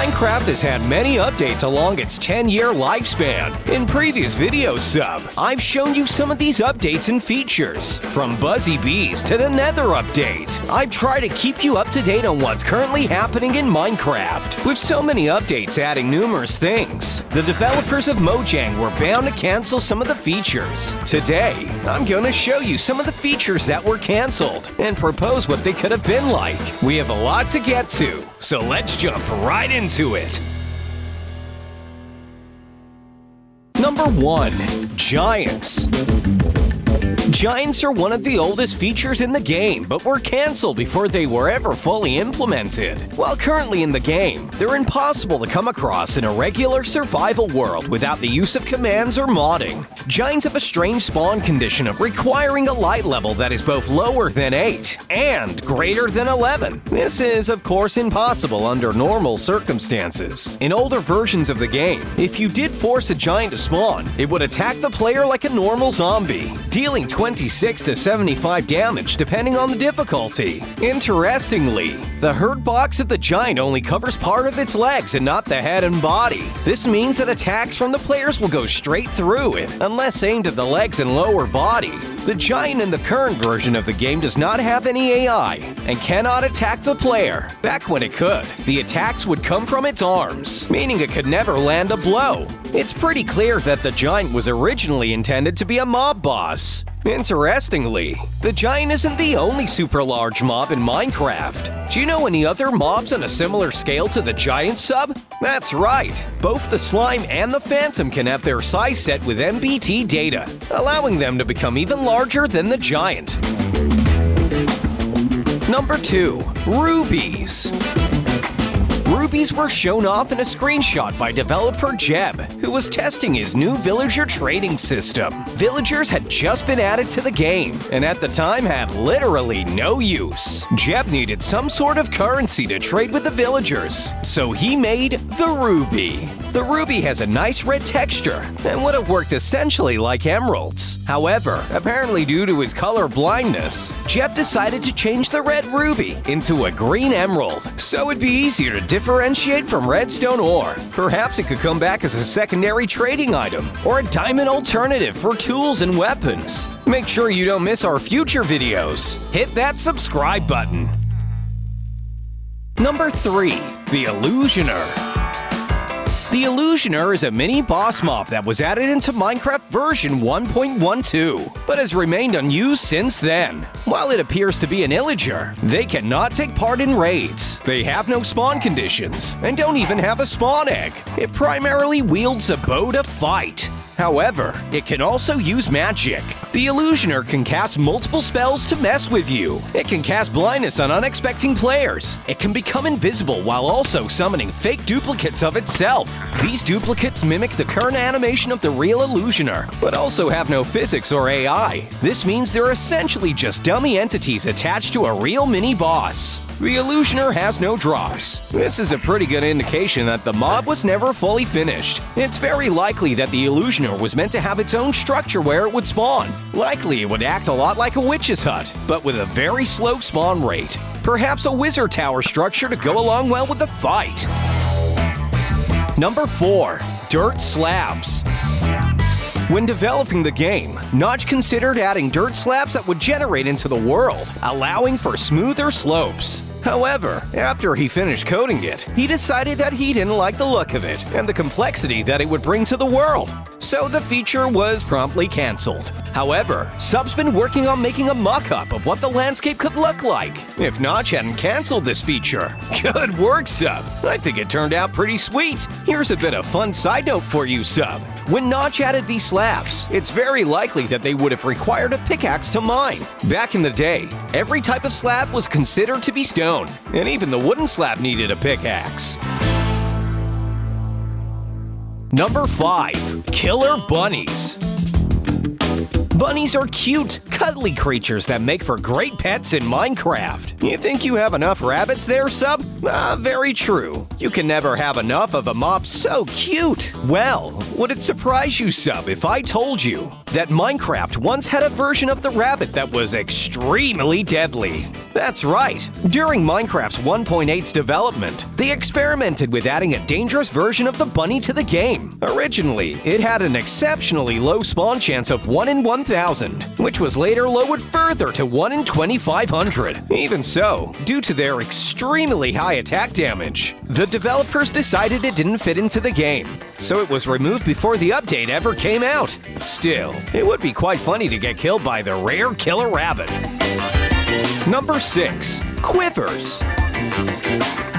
Minecraft has had many updates along its 10-year lifespan. In previous videos, I've shown you some of these updates and features, from Buzzy Bees to the Nether update. I've tried to keep you up to date on what's currently happening in Minecraft. With so many updates adding numerous things, the developers of Mojang were bound to cancel some of the features. Today, I'm going to show you some of the features that were canceled and propose what they could have been like. We have a lot to get to, so let's jump right into it. Number 1. Giants. Giants are one of the oldest features in the game, but were cancelled before they were ever fully implemented. While currently in the game, they're impossible to come across in a regular survival world without the use of commands or modding. Giants have a strange spawn condition of requiring a light level that is both lower than 8 and greater than 11. This is, of course, impossible under normal circumstances. In older versions of the game, if you did force a giant to spawn, it would attack the player like a normal zombie, dealing 26 to 75 damage depending on the difficulty. Interestingly, the hurt box of the giant only covers part of its legs and not the head and body. This means that attacks from the players will go straight through it, unless aimed at the legs and lower body. The giant in the current version of the game does not have any AI and cannot attack the player. Back when it could, the attacks would come from its arms, meaning it could never land a blow. It's pretty clear that the giant was originally intended to be a mob boss. Interestingly, the giant isn't the only super large mob in Minecraft. Do you know any other mobs on a similar scale to the giant sub? That's right, both the slime and the phantom can have their size set with MBT data, allowing them to become even larger than the giant. Number 2. Rubies. Rubies were shown off in a screenshot by developer Jeb, who was testing his new villager trading system. Villagers had just been added to the game, and at the time had literally no use. Jeb needed some sort of currency to trade with the villagers, so he made the Ruby. The Ruby has a nice red texture and would have worked essentially like emeralds. However, apparently due to his color blindness, Jeb decided to change the red ruby into a green emerald, so it'd be easier to differentiate from redstone ore. Perhaps it could come back as a secondary trading item, or a diamond alternative for tools and weapons. Make sure you don't miss our future videos. Hit that subscribe button. Number 3. The Illusioner. The Illusioner is a mini boss mob that was added into Minecraft version 1.12, but has remained unused since then. While it appears to be an illager, they cannot take part in raids. They have no spawn conditions, and don't even have a spawn egg. It primarily wields a bow to fight. However, it can also use magic. The Illusioner can cast multiple spells to mess with you. It can cast blindness on unexpecting players. It can become invisible while also summoning fake duplicates of itself. These duplicates mimic the current animation of the real Illusioner, but also have no physics or AI. This means they're essentially just dummy entities attached to a real mini-boss. The Illusioner has no drops. This is a pretty good indication that the mob was never fully finished. It's very likely that the Illusioner was meant to have its own structure where it would spawn. Likely it would act a lot like a witch's hut, but with a very slow spawn rate. Perhaps a wizard tower structure to go along well with the fight. Number 4. Dirt Slabs. When developing the game, Notch considered adding dirt slabs that would generate into the world, allowing for smoother slopes. However, after he finished coding it, he decided that he didn't like the look of it and the complexity that it would bring to the world, so the feature was promptly cancelled. However, Sub's been working on making a mock-up of what the landscape could look like if Notch hadn't cancelled this feature. Good work, Sub! I think it turned out pretty sweet. Here's a bit of fun side note for you, Sub. When Notch added these slabs, it's very likely that they would have required a pickaxe to mine. Back in the day, every type of slab was considered to be stone, and even the wooden slab needed a pickaxe. Number 5. Killer Bunnies. Bunnies are cute, cuddly creatures that make for great pets in Minecraft. You think you have enough rabbits there, Sub? Very true. You can never have enough of a mob so cute. Well, would it surprise you, Sub, if I told you that Minecraft once had a version of the rabbit that was extremely deadly? That's right. During Minecraft's 1.8's development, they experimented with adding a dangerous version of the bunny to the game. Originally, it had an exceptionally low spawn chance of 1 in 1,000, which was later lowered further to 1 in 2,500. Even so, due to their extremely high attack damage, the developers decided it didn't fit into the game, so it was removed before the update ever came out. Still, it would be quite funny to get killed by the rare killer rabbit. Number 6. Quivers.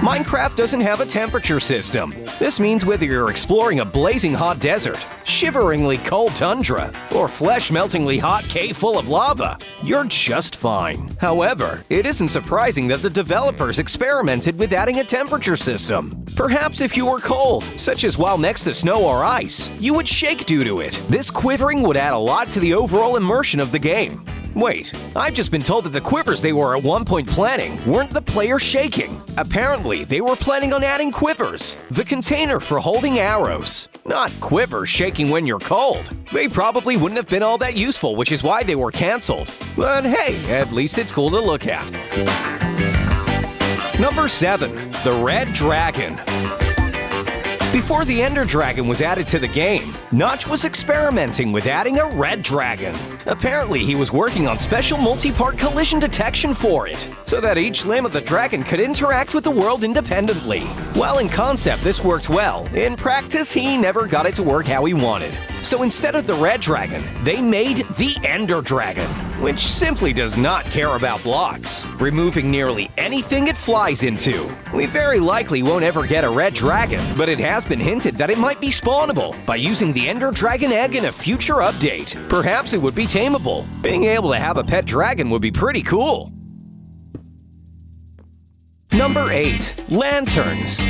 Minecraft doesn't have a temperature system. This means whether you're exploring a blazing hot desert, shiveringly cold tundra, or flesh-meltingly hot cave full of lava, you're just fine. However, it isn't surprising that the developers experimented with adding a temperature system. Perhaps if you were cold, such as while next to snow or ice, you would shake due to it. This quivering would add a lot to the overall immersion of the game. Wait, I've just been told that the quivers they were at one point planning weren't the player shaking. Apparently, they were planning on adding quivers, the container for holding arrows, not quivers shaking when you're cold. They probably wouldn't have been all that useful, which is why they were cancelled. But hey, at least it's cool to look at. Number 7. The Red Dragon. Before the Ender Dragon was added to the game, Notch was experimenting with adding a red dragon. Apparently, he was working on special multi-part collision detection for it, so that each limb of the dragon could interact with the world independently. While in concept this worked well, in practice he never got it to work how he wanted. So instead of the red dragon, they made the Ender Dragon, which simply does not care about blocks, removing nearly anything it flies into. We very likely won't ever get a red dragon, but it has been hinted that it might be spawnable by using the Ender Dragon egg in a future update. Perhaps it would be tameable. Being able to have a pet dragon would be pretty cool. Number 8. Lanterns.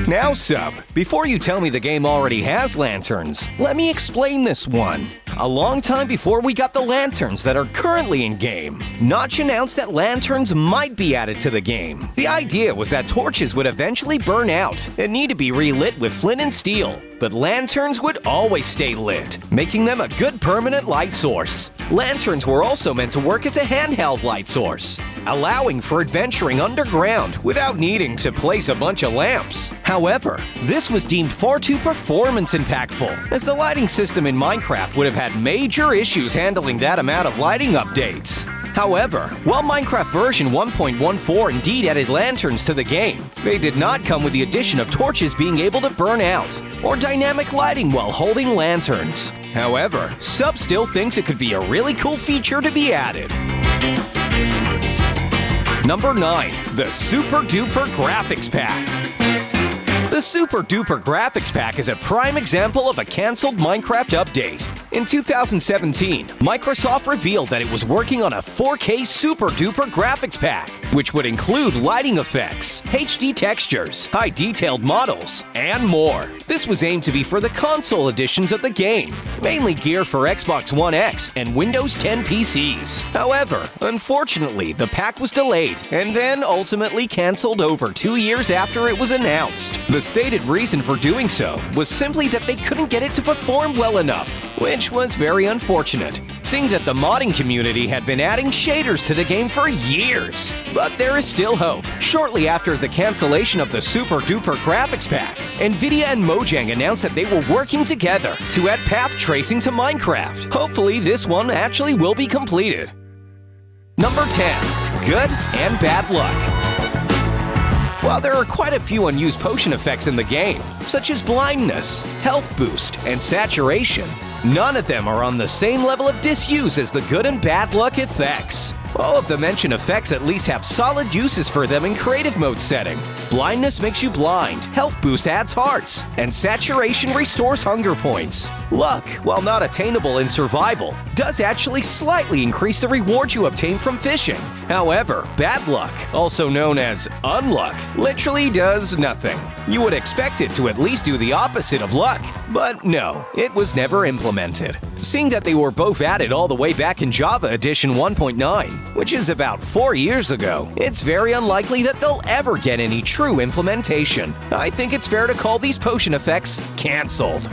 Now, Sub, before you tell me the game already has lanterns, let me explain this one. A long time before we got the lanterns that are currently in-game, Notch announced that lanterns might be added to the game. The idea was that torches would eventually burn out and need to be relit with flint and steel, but lanterns would always stay lit, making them a good permanent light source. Lanterns were also meant to work as a handheld light source, allowing for adventuring underground without needing to place a bunch of lamps. However, this was deemed far too performance impactful, as the lighting system in Minecraft would have had major issues handling that amount of lighting updates. However, while Minecraft version 1.14 indeed added lanterns to the game, they did not come with the addition of torches being able to burn out, or dynamic lighting while holding lanterns. However, Sub still thinks it could be a really cool feature to be added. Number 9. The Super Duper Graphics Pack. The Super Duper Graphics Pack is a prime example of a cancelled Minecraft update. In 2017, Microsoft revealed that it was working on a 4K Super Duper Graphics Pack, which would include lighting effects, HD textures, high-detailed models, and more. This was aimed to be for the console editions of the game, mainly geared for Xbox One X and Windows 10 PCs. However, unfortunately, the pack was delayed and then ultimately cancelled over 2 years after it was announced. The stated reason for doing so was simply that they couldn't get it to perform well enough, which was very unfortunate, seeing that the modding community had been adding shaders to the game for years. But there is still hope. Shortly after the cancellation of the Super Duper Graphics Pack, Nvidia and Mojang announced that they were working together to add path tracing to Minecraft. Hopefully this one actually will be completed. Number 10. Good and Bad Luck. While there are quite a few unused potion effects in the game, such as blindness, health boost, and saturation, none of them are on the same level of disuse as the good and bad luck effects. All of the mentioned effects at least have solid uses for them in creative mode setting. Blindness makes you blind, health boost adds hearts, and saturation restores hunger points. Luck, while not attainable in survival, does actually slightly increase the reward you obtain from fishing. However, bad luck, also known as unluck, literally does nothing. You would expect it to at least do the opposite of luck, but no, it was never implemented. Seeing that they were both added all the way back in Java Edition 1.9, which is about 4 years ago, it's very unlikely that they'll ever get any true implementation. I think it's fair to call these potion effects cancelled.